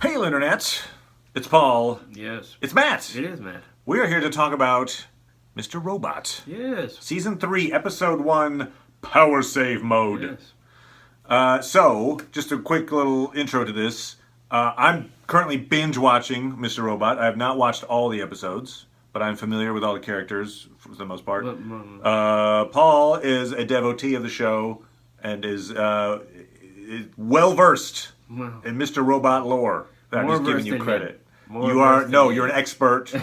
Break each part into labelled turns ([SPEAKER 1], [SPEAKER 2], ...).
[SPEAKER 1] Hail, Internet! It's Paul.
[SPEAKER 2] Yes.
[SPEAKER 1] It's Matt.
[SPEAKER 2] It is, Matt.
[SPEAKER 1] We are here to talk about Mr. Robot.
[SPEAKER 2] Yes.
[SPEAKER 1] Season 3, Episode 1, Power Save Mode.
[SPEAKER 2] Yes.
[SPEAKER 1] Just a quick little intro to this. I'm currently binge watching Mr. Robot. I have not watched all the episodes, but I'm familiar with all the characters for the most part. Paul is a devotee of the show and is well versed in Mr. Robot lore. I'm
[SPEAKER 2] More
[SPEAKER 1] just giving you
[SPEAKER 2] versed than
[SPEAKER 1] credit.
[SPEAKER 2] him. More
[SPEAKER 1] You are
[SPEAKER 2] versed than
[SPEAKER 1] you're
[SPEAKER 2] him.
[SPEAKER 1] an expert.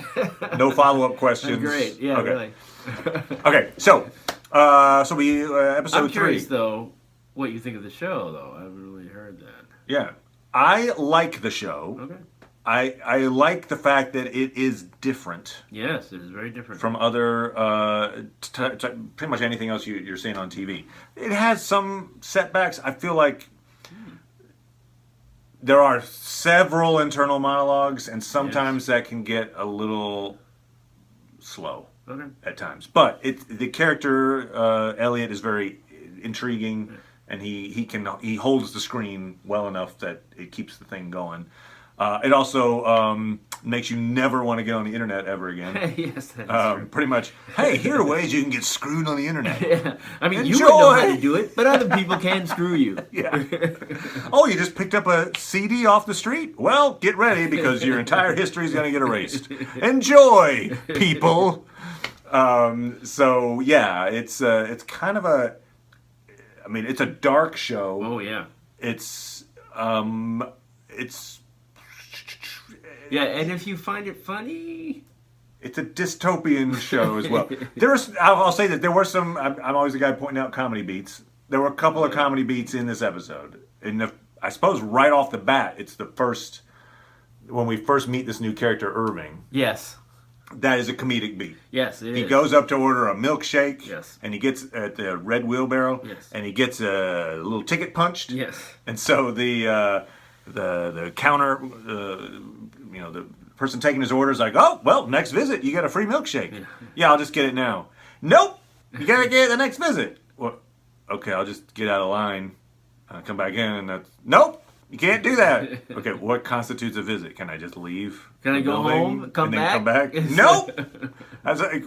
[SPEAKER 1] No follow-up questions.
[SPEAKER 2] Great. Yeah,
[SPEAKER 1] okay.
[SPEAKER 2] really.
[SPEAKER 1] Okay, so we episode
[SPEAKER 2] I'm curious,
[SPEAKER 1] 3.
[SPEAKER 2] though, what you think of the show, though. I haven't really heard that.
[SPEAKER 1] Yeah, I like the show.
[SPEAKER 2] Okay.
[SPEAKER 1] I like the fact that it is different
[SPEAKER 2] Yes, it is very different.
[SPEAKER 1] from other pretty much anything else you're seeing on TV. It has some setbacks. I feel like there are several internal monologues, and sometimes that can get a little slow at times. But the character Elliot is very intriguing, and he holds the screen well enough that it keeps the thing going. It also makes you never want to get on the internet ever again.
[SPEAKER 2] Yes, that's true.
[SPEAKER 1] Pretty much, hey, here are ways you can get screwed on the internet.
[SPEAKER 2] Yeah. I mean, you
[SPEAKER 1] Enjoy.
[SPEAKER 2] wouldn't know how to do it, but other people can screw you.
[SPEAKER 1] Yeah. Oh, you just picked up a CD off the street? Well, get ready because your entire history is going to get erased. Enjoy, people. So yeah, it's kind of a. I mean, it's a dark show.
[SPEAKER 2] Oh, yeah.
[SPEAKER 1] It's.
[SPEAKER 2] Yeah, and if you find it funny...
[SPEAKER 1] It's a dystopian show as well. I'll say that there were some. I'm always the guy pointing out comedy beats. There were a couple of comedy beats in this episode. I suppose right off the bat, it's the first when we first meet this new character, Irving.
[SPEAKER 2] Yes.
[SPEAKER 1] That is a comedic beat.
[SPEAKER 2] Yes, it is.
[SPEAKER 1] He goes up to order a milkshake.
[SPEAKER 2] Yes.
[SPEAKER 1] And he gets at the red wheelbarrow.
[SPEAKER 2] Yes.
[SPEAKER 1] And he gets a little ticket punched.
[SPEAKER 2] Yes.
[SPEAKER 1] And so the counter, the person taking his order is like, oh, well, next visit, you get a free milkshake. Yeah, I'll just get it now. Nope, you gotta get it the next visit. Well, okay, I'll just get out of line, come back in, and nope, you can't do that. Okay, what constitutes a visit? Can I just leave?
[SPEAKER 2] Can I
[SPEAKER 1] the
[SPEAKER 2] go
[SPEAKER 1] building
[SPEAKER 2] home, come
[SPEAKER 1] and then
[SPEAKER 2] back?
[SPEAKER 1] come back? Nope. I was like,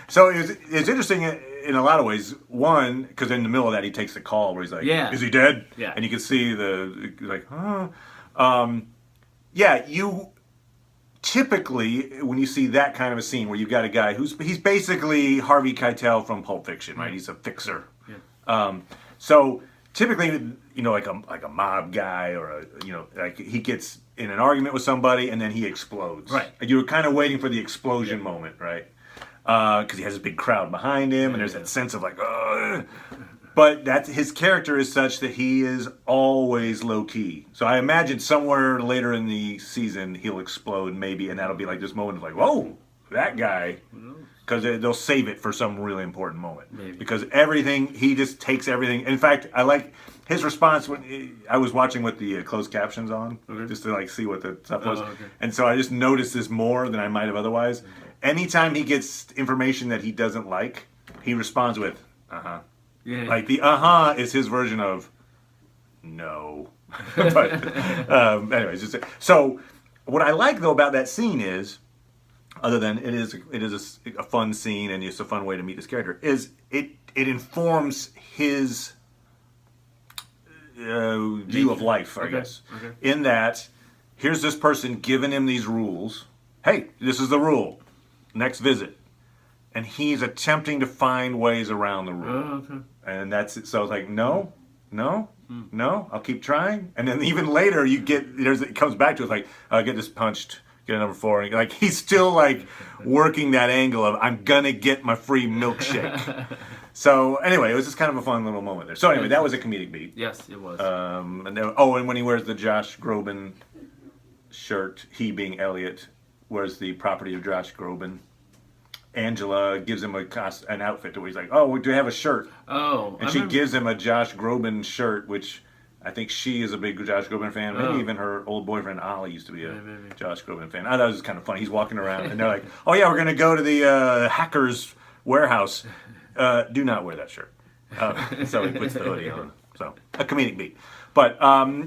[SPEAKER 1] so it's interesting in a lot of ways. One, because in the middle of that, he takes the call where he's like, is he dead?
[SPEAKER 2] Yeah.
[SPEAKER 1] And you can see yeah, you typically, when you see that kind of a scene where you've got a guy he's basically Harvey Keitel from Pulp Fiction, right? He's a fixer. Yeah. So typically, like a mob guy or like he gets in an argument with somebody and then he explodes.
[SPEAKER 2] Right.
[SPEAKER 1] And you're kind of waiting for the explosion moment, right? Because he has a big crowd behind him, and there's that sense of like, ugh. But his character is such that he is always low key. So I imagine somewhere later in the season he'll explode maybe, and that'll be like this moment of like, whoa, that guy. Because they'll save it for some really important moment.
[SPEAKER 2] Maybe.
[SPEAKER 1] Because he just takes everything. In fact, I like his response when I was watching with the closed captions on, just to like see what the stuff was.
[SPEAKER 2] Okay.
[SPEAKER 1] And so I just noticed this more than I might have otherwise. Anytime he gets information that he doesn't like, he responds with, uh-huh.
[SPEAKER 2] Yeah.
[SPEAKER 1] Like the is his version of no. But anyways, so what I like though about that scene is, other than it is a fun scene and it's a fun way to meet this character, is it informs his view of life, I guess. Okay. In that, here's this person giving him these rules. Hey, this is the rule. Next visit. And he's attempting to find ways around the rule.
[SPEAKER 2] Oh, okay.
[SPEAKER 1] And that's it. So it's like, no, I'll keep trying. And then even later it comes back to it like, get this punched, get a number 4. And like he's still like working that angle of I'm gonna get my free milkshake. So anyway, it was just kind of a fun little moment there. So anyway, that was a comedic beat.
[SPEAKER 2] Yes, it was.
[SPEAKER 1] And when he wears the Josh Groban shirt, he being Elliot, wears the property of Josh Groban. Angela gives him an outfit to where he's like, oh, do you have a shirt?
[SPEAKER 2] Oh.
[SPEAKER 1] And she gives him a Josh Groban shirt, which I think she is a big Josh Groban fan. Maybe even her old boyfriend, Ollie, used to be a Josh Groban fan. I thought it was kind of funny. He's walking around, and they're like, oh, yeah, we're going to go to the hacker's warehouse. Do not wear that shirt. So he puts the hoodie on. So, a comedic beat. But,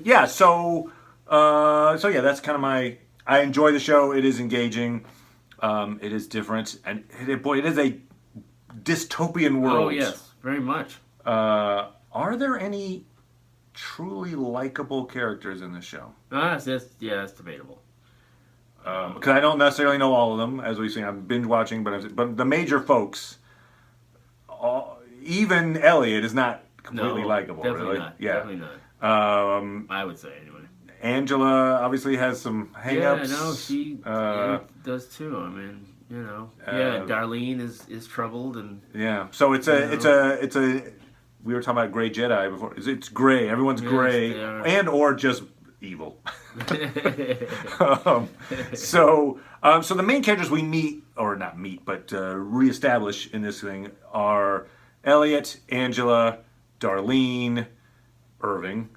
[SPEAKER 1] yeah, so... So yeah, that's kind of my. I enjoy the show. It is engaging. It is different, and boy, it is a dystopian world.
[SPEAKER 2] Oh yes, very much.
[SPEAKER 1] Are there any truly likable characters in this show?
[SPEAKER 2] That's debatable.
[SPEAKER 1] Because I don't necessarily know all of them, as we've seen. I'm binge watching, but the major folks, even Elliot is not completely likable.
[SPEAKER 2] Definitely
[SPEAKER 1] really.
[SPEAKER 2] not.
[SPEAKER 1] Yeah.
[SPEAKER 2] Definitely not. I would say anyway.
[SPEAKER 1] Angela obviously has some hang-ups.
[SPEAKER 2] Yeah, no, she does too. I mean, Darlene is troubled and
[SPEAKER 1] So it's a. We were talking about Gray Jedi before. It's gray. Everyone's gray and or just evil. So the main characters we meet, or not meet, but reestablish in this thing are Elliot, Angela, Darlene, Irving,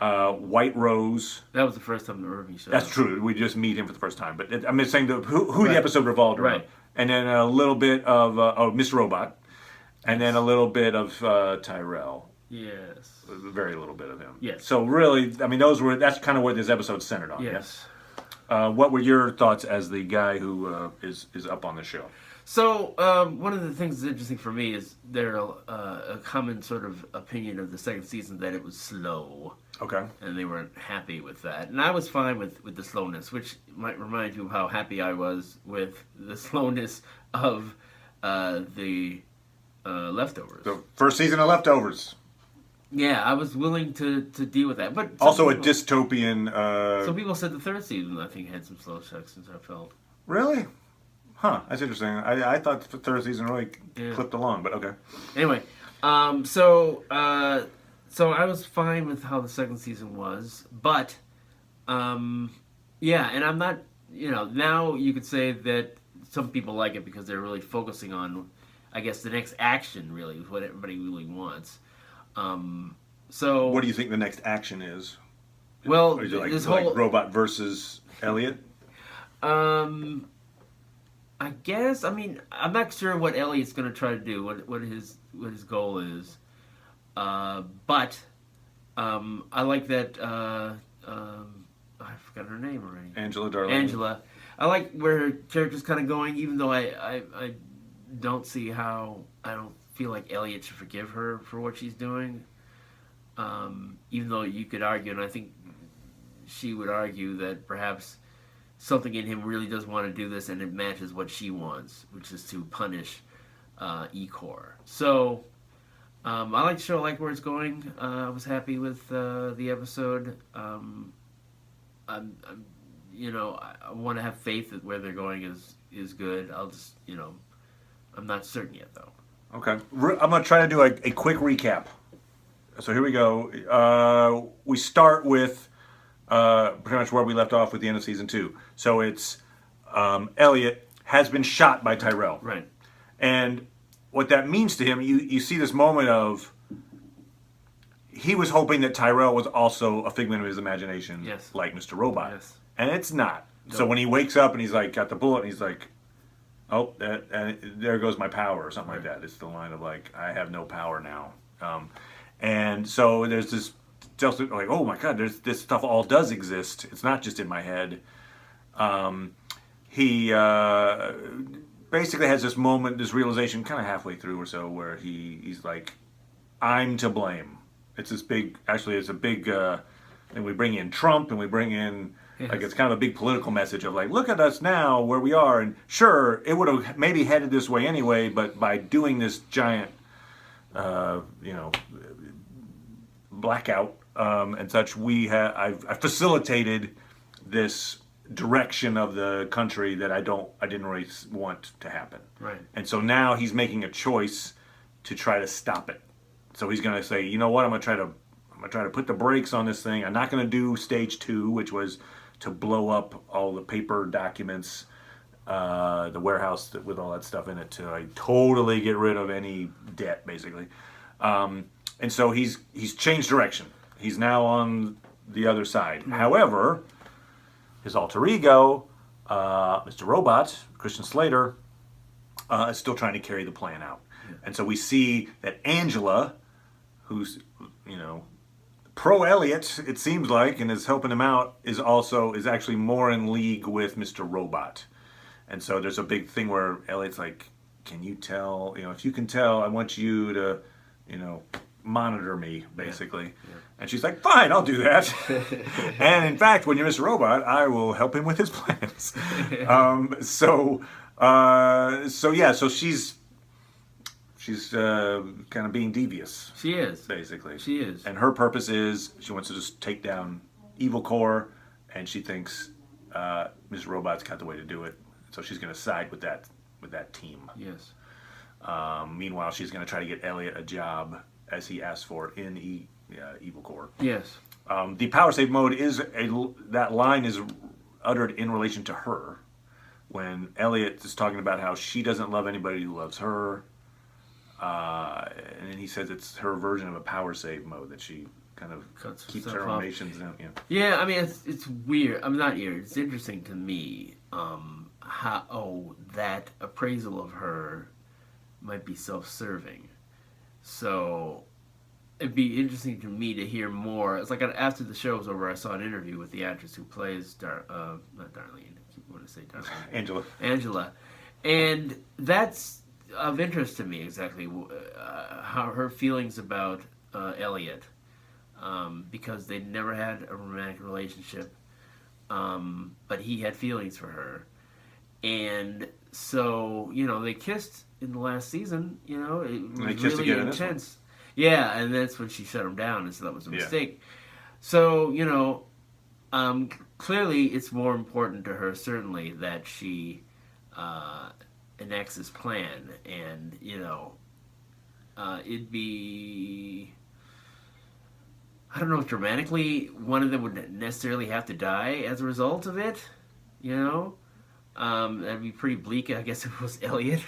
[SPEAKER 1] White Rose.
[SPEAKER 2] That was the first time the Irving showed
[SPEAKER 1] That's
[SPEAKER 2] up.
[SPEAKER 1] true. We just meet him for the first time. But I'm just saying who the episode revolved around.
[SPEAKER 2] Right.
[SPEAKER 1] And then a little bit of Mr. Robot. And then a little bit of Tyrell.
[SPEAKER 2] Yes.
[SPEAKER 1] Very little bit of him.
[SPEAKER 2] Yes.
[SPEAKER 1] So really, I mean, that's kind of what this episode's centered on.
[SPEAKER 2] Yes.
[SPEAKER 1] What were your thoughts as the guy who is up on the show?
[SPEAKER 2] So one of the things that's interesting for me is there a common sort of opinion of the second season that it was slow.
[SPEAKER 1] Okay.
[SPEAKER 2] And they weren't happy with that. And I was fine with the slowness, which might remind you of how happy I was with the slowness of the Leftovers.
[SPEAKER 1] The first season of Leftovers.
[SPEAKER 2] Yeah, I was willing to deal with that. But
[SPEAKER 1] Also a dystopian...
[SPEAKER 2] Some people said the third season, I think, had some slow sections, I felt.
[SPEAKER 1] Really? Huh, that's interesting. I thought the third season really clipped along, but okay.
[SPEAKER 2] Anyway, so I was fine with how the second season was, but, and I'm not, now you could say that some people like it because they're really focusing on, I guess, the next action, really, is what everybody really wants. So
[SPEAKER 1] what do you think the next action is?
[SPEAKER 2] Well,
[SPEAKER 1] or is it like,
[SPEAKER 2] this whole
[SPEAKER 1] Robot versus Elliot?
[SPEAKER 2] I guess. I mean, I'm not sure what Elliot's going to try to do. What his goal is. But I like that. I forgot her name already.
[SPEAKER 1] Angela Darlene.
[SPEAKER 2] Angela. I like where her character's kind of going, even though I don't see how. I don't feel like Elliot should forgive her for what she's doing. Even though you could argue, and I think she would argue that perhaps something in him really does want to do this, and it matches what she wants, which is to punish Ecor. So I like the show, I like where it's going. I was happy with the episode. I want to have faith that where they're going is good. I'll just, I'm not certain yet, though.
[SPEAKER 1] Okay. I'm going to try to do a quick recap. So here we go. We start with pretty much where we left off with the end of season 2. So it's Elliot has been shot by Tyrell.
[SPEAKER 2] Right.
[SPEAKER 1] And what that means to him, you see this moment of he was hoping that Tyrell was also a figment of his imagination,
[SPEAKER 2] yes,
[SPEAKER 1] like Mr. Robot.
[SPEAKER 2] Yes.
[SPEAKER 1] And it's not.
[SPEAKER 2] Nope.
[SPEAKER 1] So when he wakes up and he's like, got the bullet, and he's like, oh, and there goes my power, or something like that. It's the line of like, I have no power now. And so there's this, just like, oh my God, this stuff all does exist. It's not just in my head. He basically has this moment, this realization, kind of halfway through or so, where he's like, I'm to blame. It's this big, actually, it's a big, and we bring in Trump, and we bring in, like, it's kind of a big political message of like, look at us now, where we are, and sure, it would have maybe headed this way anyway, but by doing this giant, blackout and such, I've facilitated this direction of the country that I didn't really want to happen.
[SPEAKER 2] Right.
[SPEAKER 1] And so now he's making a choice to try to stop it. So he's going to say, you know what, I'm going to try to put the brakes on this thing. I'm not going to do stage 2, which was to blow up all the paper documents, the warehouse with all that stuff in it, to like totally get rid of any debt, basically. And so he's changed direction. He's now on the other side. Mm-hmm. However, his alter ego, Mr. Robot, Christian Slater, is still trying to carry the plan out. Yeah. And so we see that Angela, who's, Pro Elliot, it seems like, and is helping him out, is actually more in league with Mr. Robot. And so there's a big thing where Elliot's like, can you tell, if you can tell, I want you to, monitor me, basically. Yeah. And she's like, fine, I'll do that. And in fact, when you're Mr. Robot, I will help him with his plans. So she's kind of being devious.
[SPEAKER 2] She is.
[SPEAKER 1] Basically.
[SPEAKER 2] She is.
[SPEAKER 1] And her purpose is she wants to just take down Evil Core, and she thinks Mr. Robot's got the way to do it. So she's going to side with that team.
[SPEAKER 2] Yes.
[SPEAKER 1] Meanwhile, she's going to try to get Elliot a job, as he asked for, in Evil Core.
[SPEAKER 2] Yes.
[SPEAKER 1] The power save mode that line is uttered in relation to her, when Elliot is talking about how she doesn't love anybody who loves her, and then he says it's her version of a power save mode that she kind of keeps her emotions down.
[SPEAKER 2] Yeah, I mean it's weird. I'm not weird. It's interesting to me how that appraisal of her might be self-serving. So it'd be interesting to me to hear more. It's like after the show was over, I saw an interview with the actress who plays not Darlene. I keep wanting to say Darlene. Angela, and that's of interest to me exactly how her feelings about Elliot, because they never had a romantic relationship, but he had feelings for her, and so they kissed in the last season. It was really intense. Yeah, and that's when she shut him down, and so that was a mistake. So clearly it's more important to her certainly that she enacts his plan, and it'd be, I don't know if dramatically one of them would necessarily have to die as a result of it. That'd be pretty bleak, I guess, if it was Elliot.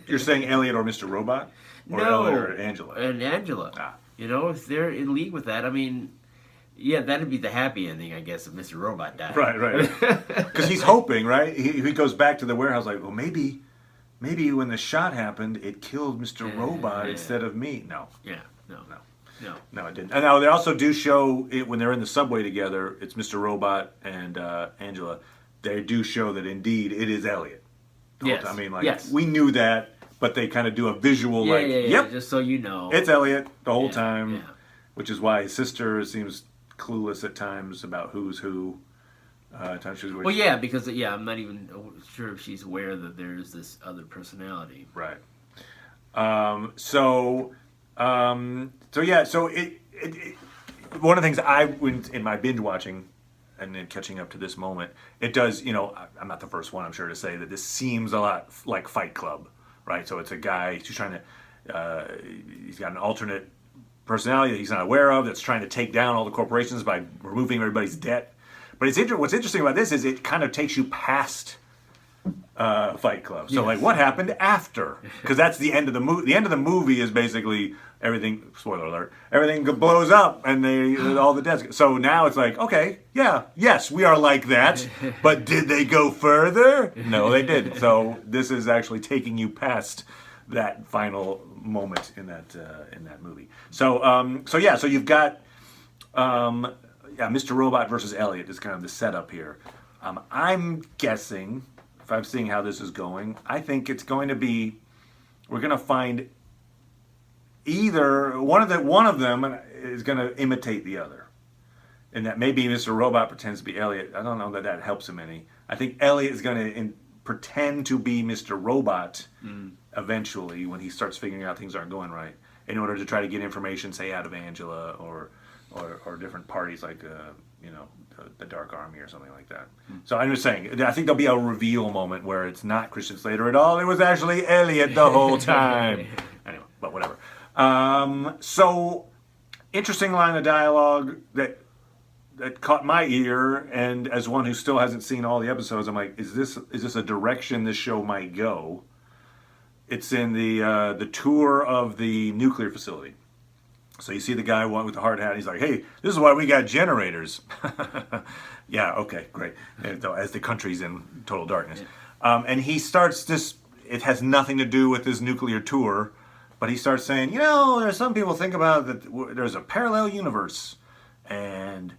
[SPEAKER 1] You're saying Elliot or Mr. Robot? Or
[SPEAKER 2] no,
[SPEAKER 1] Elliot or Angela?
[SPEAKER 2] And Angela. Ah. If they're in league with that, I mean, yeah, that'd be the happy ending, I guess, if Mr. Robot died.
[SPEAKER 1] Right. Because he's hoping, right? He goes back to the warehouse like, well, maybe when the shot happened, it killed Mr. Robot instead of me. No.
[SPEAKER 2] Yeah,
[SPEAKER 1] No, it didn't. And now they also do show it when they're in the subway together. It's Mr. Robot and Angela. They do show that indeed it is Elliot.
[SPEAKER 2] Yes.
[SPEAKER 1] I mean, we knew that, but they kind of do a visual yep,
[SPEAKER 2] just so you know.
[SPEAKER 1] It's Elliot the whole time, which is why his sister seems clueless at times about who's who. Because I'm not even sure if she's aware that there's this other personality. Right. So it one of the things in my binge watching and then catching up to this moment, it does, I'm not the first one, I'm sure, to say that this seems a lot like Fight Club, right? So it's a guy who's trying to, he's got an alternate personality that he's not aware of that's trying to take down all the corporations by removing everybody's debt. But what's interesting about this is it kind of takes you past Fight Club. So what happened after? Because that's the end of the movie. The end of the movie is basically everything, spoiler alert, everything blows up and all the debts. So now it's like, okay, yes, we are like that. But did they go further? No, they didn't. So this is actually taking you past that final moment in that movie. So you've got Mr. Robot versus Elliot is kind of the setup here. I'm guessing, if I'm seeing how this is going, I think it's going to be, we're going to find either one of them is going to imitate the other, and that maybe Mr. Robot pretends to be Elliot. I don't know that helps him any. I think Elliot is going to pretend to be Mr. Robot eventually when he starts figuring out things aren't going right, in order to try to get information, say, out of Angela or different parties like the Dark Army or something like that. So I'm just saying, I think there'll be a reveal moment where it's not Christian Slater at all. It was actually Elliot the whole time. Anyway, but whatever. So interesting line of dialogue that caught my ear, and as one who still hasn't seen all the episodes, I'm like, is this a direction this show might go? It's in the tour of the nuclear facility. So you see the guy with the hard hat. He's like, "Hey, this is why we got generators." Yeah, okay, great. As the country's in total darkness, and he starts this. It has nothing to do with this nuclear tour, but he starts saying, "There's some people think about that. There's a parallel universe, and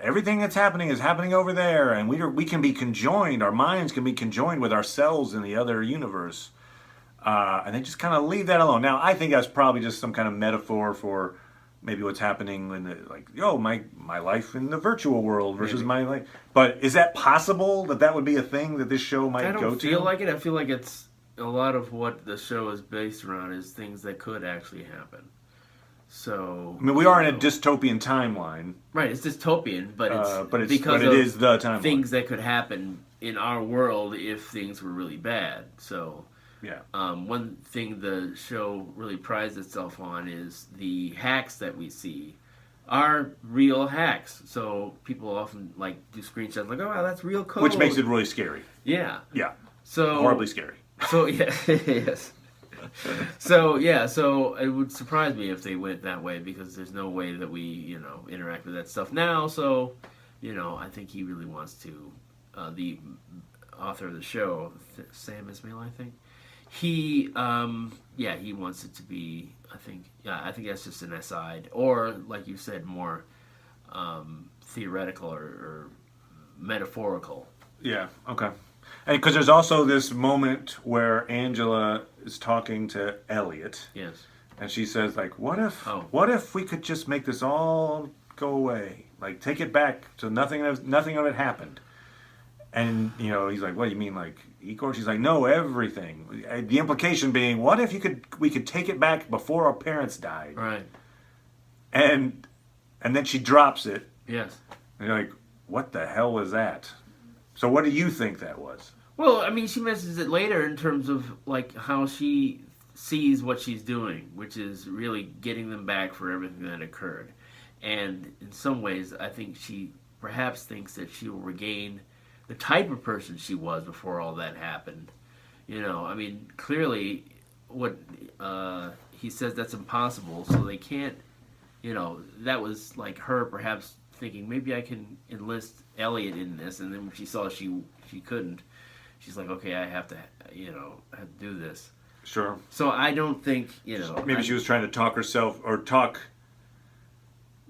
[SPEAKER 1] everything that's happening is happening over there, and we can be conjoined. Our minds can be conjoined with ourselves in the other universe, and they just kind of leave that alone. Now, I think that's probably just some kind of metaphor for maybe what's happening in the, like, my life in the virtual world versus my life. But is that possible that would be a thing that this show might go to?
[SPEAKER 2] I don't feel like it. I feel like it's a lot of what the show is based around is things that could actually happen. So
[SPEAKER 1] I mean, we are in a dystopian timeline,
[SPEAKER 2] right? It's dystopian, but it's because
[SPEAKER 1] it is the timeline.
[SPEAKER 2] Things that could happen in our world if things were really bad. So
[SPEAKER 1] yeah,
[SPEAKER 2] one thing the show really prides itself on is the hacks that we see are real hacks. So people often like do screenshots like, "Oh, wow, that's real code,"
[SPEAKER 1] which makes it really scary.
[SPEAKER 2] Yeah,
[SPEAKER 1] yeah,
[SPEAKER 2] so
[SPEAKER 1] horribly scary.
[SPEAKER 2] So yeah, yes. So yeah, so it would surprise me if they went that way because there's no way that we, interact with that stuff now. So, I think he really wants to. The author of the show, Sam Ismail, I think. He, he wants it to be. I think that's just an aside, or like you said, more theoretical or metaphorical.
[SPEAKER 1] Yeah. Okay. And because there's also this moment where Angela is talking to Elliot.
[SPEAKER 2] Yes.
[SPEAKER 1] And she says, like, what if we could just make this all go away? Like, take it back so nothing of it happened. And, he's like, what do you mean, like, Igor? She's like, no, everything. The implication being, what if we could take it back before our parents died?
[SPEAKER 2] Right.
[SPEAKER 1] And then she drops it.
[SPEAKER 2] Yes.
[SPEAKER 1] And you're like, what the hell was that? So what do you think that was?
[SPEAKER 2] Well, I mean, she mentions it later in terms of like how she sees what she's doing, which is really getting them back for everything that occurred. And in some ways, I think she perhaps thinks that she will regain the type of person she was before all that happened. I mean, clearly what he says that's impossible, so they can't, that was like her perhaps thinking maybe I can enlist Elliot in this, and then when she saw she couldn't, she's like, okay, I have to do this.
[SPEAKER 1] Sure.
[SPEAKER 2] So I don't think
[SPEAKER 1] maybe she was trying to talk herself or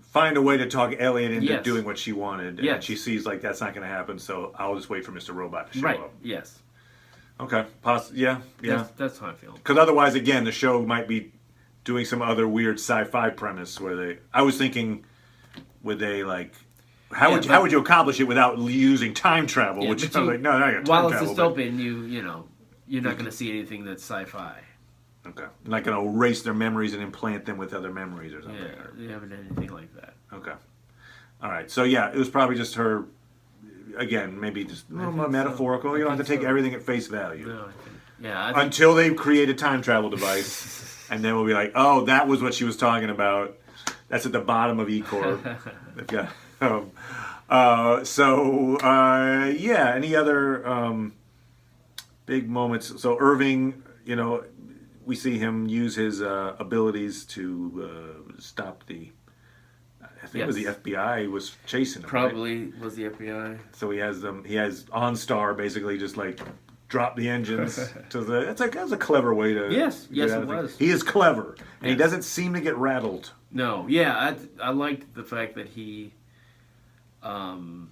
[SPEAKER 1] find a way to talk Elliot into doing what she wanted, and she sees like that's not going to happen, so I'll just wait for Mr. Robot to show up.
[SPEAKER 2] Yes.
[SPEAKER 1] Okay. Yeah.
[SPEAKER 2] That's how I feel.
[SPEAKER 1] Because otherwise, again, the show might be doing some other weird sci-fi premise where I was thinking. Would they like? How would you accomplish it without using time travel? Which I'm like, no, not time
[SPEAKER 2] while
[SPEAKER 1] travel.
[SPEAKER 2] While it's dystopian, you're not going to see anything that's sci-fi.
[SPEAKER 1] Okay, not going to erase their memories and implant them with other memories or something.
[SPEAKER 2] Yeah, you haven't done anything like that.
[SPEAKER 1] Okay, all right. So yeah, it was probably just her. Again, maybe just metaphorical. So. You don't have to take everything at face value.
[SPEAKER 2] No, I think
[SPEAKER 1] until they create a time travel device, and then we'll be like, oh, that was what she was talking about. That's at the bottom of E-Corp. Any other big moments? So Irving, we see him use his abilities to stop I think it was the FBI was chasing him.
[SPEAKER 2] Probably right? Was the FBI.
[SPEAKER 1] So he has OnStar basically just like drop the engines to the. That's a clever way to.
[SPEAKER 2] Yes, it was.
[SPEAKER 1] He is clever, and he doesn't seem to get rattled.
[SPEAKER 2] No, yeah, I liked the fact that he, when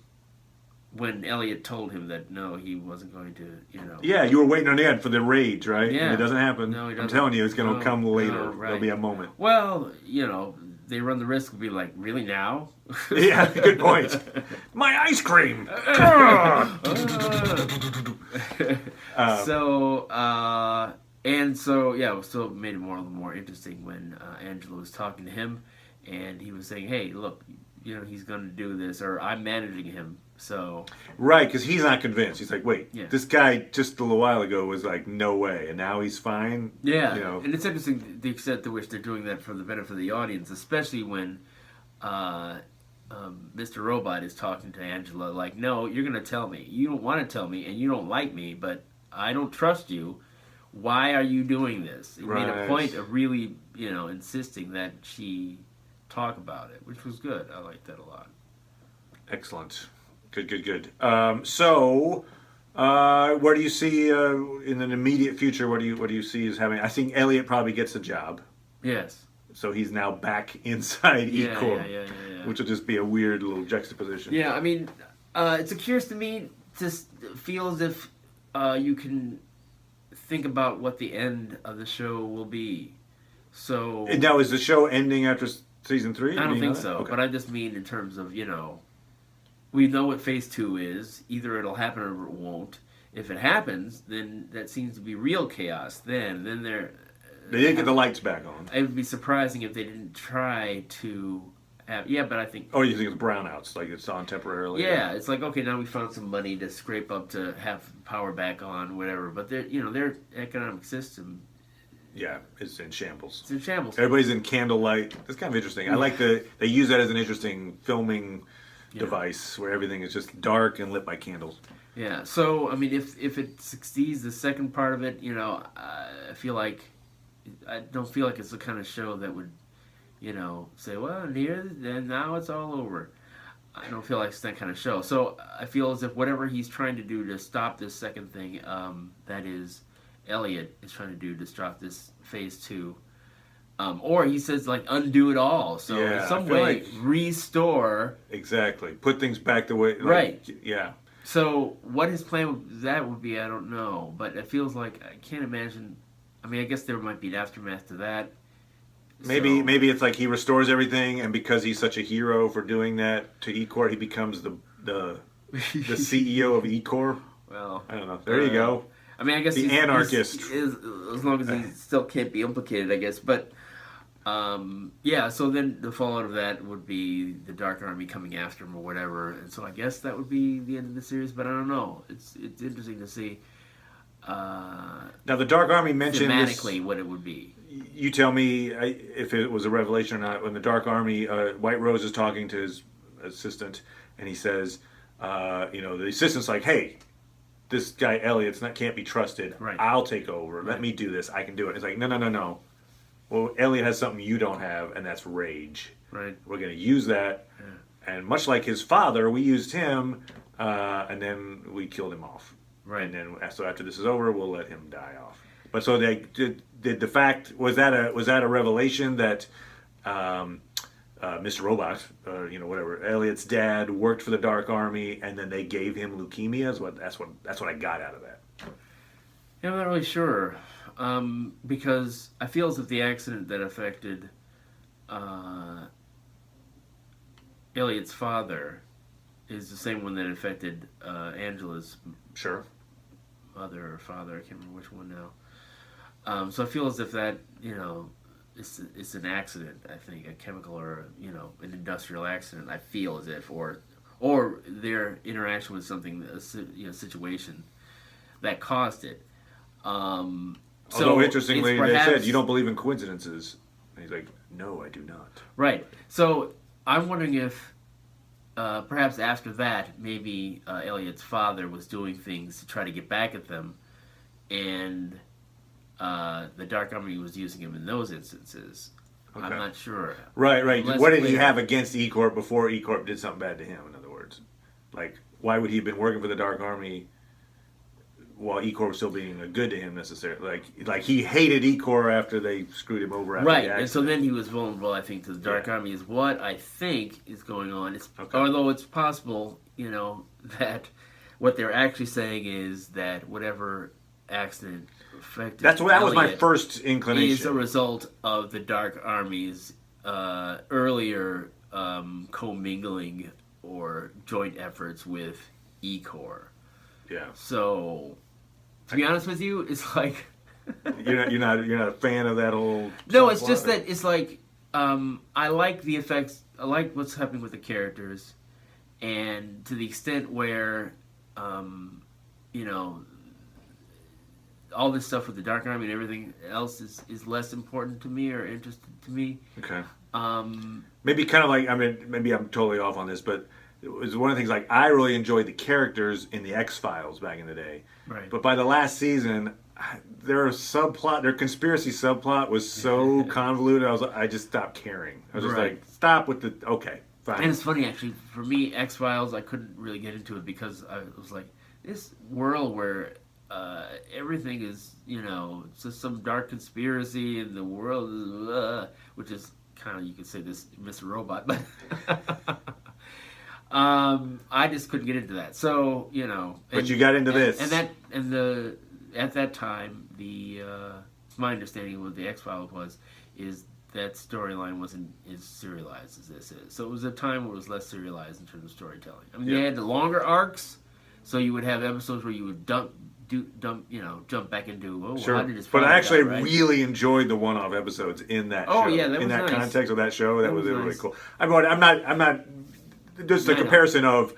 [SPEAKER 2] Elliot told him that no, he wasn't going to,
[SPEAKER 1] Yeah, you were waiting on the end for the rage, right?
[SPEAKER 2] Yeah.
[SPEAKER 1] And it doesn't happen.
[SPEAKER 2] No,
[SPEAKER 1] I'm telling you, it's going to come later.
[SPEAKER 2] No, right.
[SPEAKER 1] There'll be a moment.
[SPEAKER 2] Well, they run the risk of being like, really now?
[SPEAKER 1] Yeah, good point. My ice cream.
[SPEAKER 2] It still made it more interesting when Angela was talking to him, and he was saying, "Hey, look, he's going to do this, or I'm managing him." So
[SPEAKER 1] right, because he's not convinced. He's like, "Wait, this guy just a little while ago was like, no way, and now he's fine."
[SPEAKER 2] Yeah, and it's interesting the extent to which they're doing that for the benefit of the audience, especially when Mr. Robot is talking to Angela like, "No, you're going to tell me. You don't want to tell me, and you don't like me, but I don't trust you. Why are you doing this?" He made a point of really, insisting that she talk about it, which was good. I liked that a lot.
[SPEAKER 1] Excellent. Good. So, where do you see in an immediate future? What do you see as having? I think Elliot probably gets a job.
[SPEAKER 2] Yes.
[SPEAKER 1] so he's now back inside
[SPEAKER 2] Yeah,
[SPEAKER 1] E-Corp,
[SPEAKER 2] yeah.
[SPEAKER 1] which will just be a weird little juxtaposition.
[SPEAKER 2] Yeah, I mean, it's curious to me to feel as if you can think about what the end of the show will be. So
[SPEAKER 1] And now, is the show ending after season 3?
[SPEAKER 2] I
[SPEAKER 1] Do
[SPEAKER 2] don't
[SPEAKER 1] you know
[SPEAKER 2] think
[SPEAKER 1] that?
[SPEAKER 2] so,
[SPEAKER 1] Okay.
[SPEAKER 2] but I just mean in terms of, we know what phase 2 is. Either it'll happen or it won't. If it happens, then that seems to be real chaos. Then
[SPEAKER 1] They did get the lights back on.
[SPEAKER 2] it would be surprising if they didn't try to have. Yeah, but I think.
[SPEAKER 1] Oh, you think it's brownouts, like it's on temporarily?
[SPEAKER 2] Yeah, it's like, okay, now we found some money to scrape up to have power back on, whatever. But their economic system.
[SPEAKER 1] Yeah, it's in shambles.
[SPEAKER 2] It's in shambles.
[SPEAKER 1] Everybody's in candlelight. That's kind of interesting. I like they use that as an interesting filming device where everything is just dark and lit by candles.
[SPEAKER 2] Yeah. So I mean, if it succeeds, the second part of it, I feel like I don't feel like it's the kind of show that would, say, well, and now it's all over. I don't feel like it's that kind of show. So I feel as if whatever he's trying to do to stop this second thing, that is, Elliot is trying to do to stop this phase 2, or he says like undo it all. So in some way restore.
[SPEAKER 1] Exactly. Put things back the way.
[SPEAKER 2] Right.
[SPEAKER 1] Yeah.
[SPEAKER 2] So what his plan would be, I don't know. But it feels like I can't imagine. I mean, I guess there might be an aftermath to that.
[SPEAKER 1] Maybe it's like he restores everything, and because he's such a hero for doing that to E-Corp, he becomes the CEO of E-Corp.
[SPEAKER 2] Well,
[SPEAKER 1] I don't know. There you go.
[SPEAKER 2] I mean, I guess
[SPEAKER 1] the anarchist.
[SPEAKER 2] As long as he still can't be implicated, I guess. But yeah. So then the fallout of that would be the Dark Army coming after him or whatever, and so I guess that would be the end of the series. But I don't know. It's interesting to see.
[SPEAKER 1] Now the Dark Army mentioned
[SPEAKER 2] thematically what it would be.
[SPEAKER 1] You tell me if it was a revelation or not. When the Dark Army, White Rose is talking to his assistant, and he says, the assistant's like, "Hey, this guy Elliot's can't be trusted.
[SPEAKER 2] Right.
[SPEAKER 1] I'll take over. Let me do this. I can do it." It's like, no. Well, Elliot has something you don't have, and that's rage.
[SPEAKER 2] Right.
[SPEAKER 1] We're going to use that, and much like his father, we used him, and then we killed him off.
[SPEAKER 2] Right.
[SPEAKER 1] And then, so after this is over, we'll let him die off. But so they did the fact was that a revelation that Mr. Robot, whatever, Elliot's dad worked for the Dark Army, and then they gave him leukemia. That's what I got out of that.
[SPEAKER 2] Yeah, I'm not really sure, because I feel as if the accident that affected Elliot's father is the same one that affected Angela's mother or father. I can't remember which one now. So I feel as if that, it's an accident. I think a chemical or an industrial accident. I feel as if, or their interaction with something, situation that caused it.
[SPEAKER 1] Although interestingly, they said you don't believe in coincidences, and he's like, "No, I do not."
[SPEAKER 2] Right. So I'm wondering if perhaps after that, maybe Elliot's father was doing things to try to get back at them, and the Dark Army was using him in those instances. Okay. I'm not sure.
[SPEAKER 1] Right. What did he have against E-Corp before E-Corp did something bad to him, in other words? Like, why would he have been working for the Dark Army while E-Corp was still being good to him necessarily? Like he hated E-Corp after they screwed him over after the accident.
[SPEAKER 2] And so then he was vulnerable, I think, to the Dark Army is what I think is going on. Although it's possible, that what they're actually saying is that whatever accident affected
[SPEAKER 1] that was my first inclination.
[SPEAKER 2] Is a result of the Dark Army's earlier commingling or joint efforts with E-Corp.
[SPEAKER 1] Yeah.
[SPEAKER 2] So, to be honest with you, it's like
[SPEAKER 1] you're not a fan of that whole.
[SPEAKER 2] No, it's just that it's like I like the effects. I like what's happening with the characters, and to the extent where all this stuff with the Dark Army and everything else is less important to me or interested to me.
[SPEAKER 1] Okay. Maybe kind of like, maybe I'm totally off on this, but it was one of the things, like, I really enjoyed the characters in the X-Files back in the day.
[SPEAKER 2] Right.
[SPEAKER 1] But by the last season, their conspiracy subplot was so convoluted, I just stopped caring. I was just like, stop with the, okay, fine.
[SPEAKER 2] And it's funny, actually, for me, X-Files, I couldn't really get into it because I was like, this world where everything is, it's just some dark conspiracy in the world, which is kind of, you could say this Mr. Robot, but I just couldn't get into that. So,
[SPEAKER 1] But you got into this.
[SPEAKER 2] At that time, my understanding of what the X-Files is that storyline wasn't as serialized as this is. So it was a time where it was less serialized in terms of storytelling. I mean, they had the longer arcs, so you would have episodes where you would jump back into, how did this
[SPEAKER 1] But I actually
[SPEAKER 2] right?
[SPEAKER 1] really enjoyed the one-off episodes in that show.
[SPEAKER 2] Yeah, that
[SPEAKER 1] in
[SPEAKER 2] was
[SPEAKER 1] that
[SPEAKER 2] nice.
[SPEAKER 1] context of that show, that was
[SPEAKER 2] nice.
[SPEAKER 1] really cool. I'm not just a comparison of,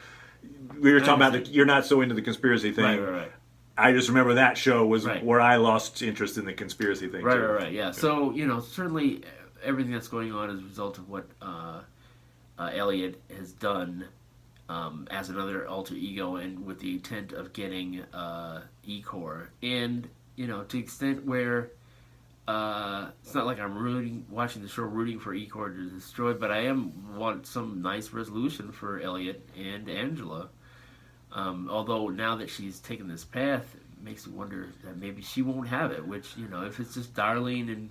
[SPEAKER 1] we were talking about you're not so into the conspiracy thing.
[SPEAKER 2] Right.
[SPEAKER 1] I just remember that show was where I lost interest in the conspiracy thing.
[SPEAKER 2] Right, yeah. So, certainly everything that's going on is a result of what Elliot has done as another alter ego, and with the intent of getting E-Core. And, to the extent where it's not like I'm watching the show rooting for E-Core to destroy, but I want some nice resolution for Elliot and Angela. Although now that she's taken this path, it makes me wonder that maybe she won't have it. Which, if it's just Darlene and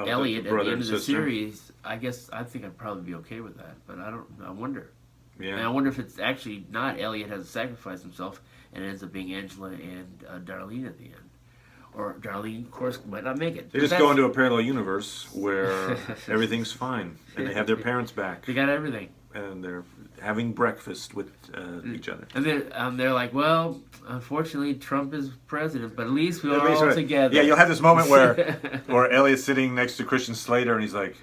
[SPEAKER 2] Elliot at the end of the series, I think I'd probably be okay with that. But I wonder. Yeah. And I wonder if it's actually not Elliot has sacrificed himself and it ends up being Angela and Darlene at the end. Or Darlene, of course, might not make it.
[SPEAKER 1] They just go into a parallel universe where everything's fine and they have their parents back.
[SPEAKER 2] They got everything.
[SPEAKER 1] And they're having breakfast with each other.
[SPEAKER 2] And they're like, well, unfortunately, Trump is president, but at least we're all together.
[SPEAKER 1] Yeah, you'll have this moment where Elliot's sitting next to Christian Slater, and he's like,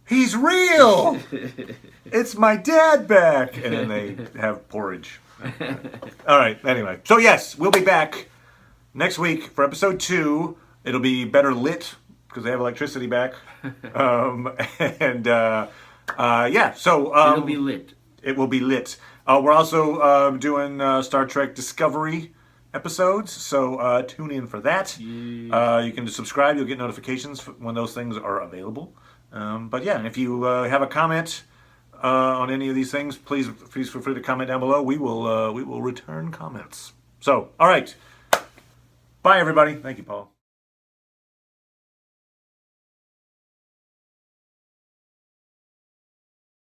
[SPEAKER 1] he's real! It's my dad back! And then they have porridge. All right, anyway. So, yes, we'll be back next week for episode 2. It'll be better lit, because they have electricity back. So
[SPEAKER 2] it'll be lit.
[SPEAKER 1] It will be lit. We're also doing Star Trek Discovery episodes, so tune in for that. Yeah. You can subscribe. You'll get notifications when those things are available. But yeah, if you have a comment on any of these things, please feel free to comment down below. We will return comments. So, all right. Bye, everybody. Thank you, Paul.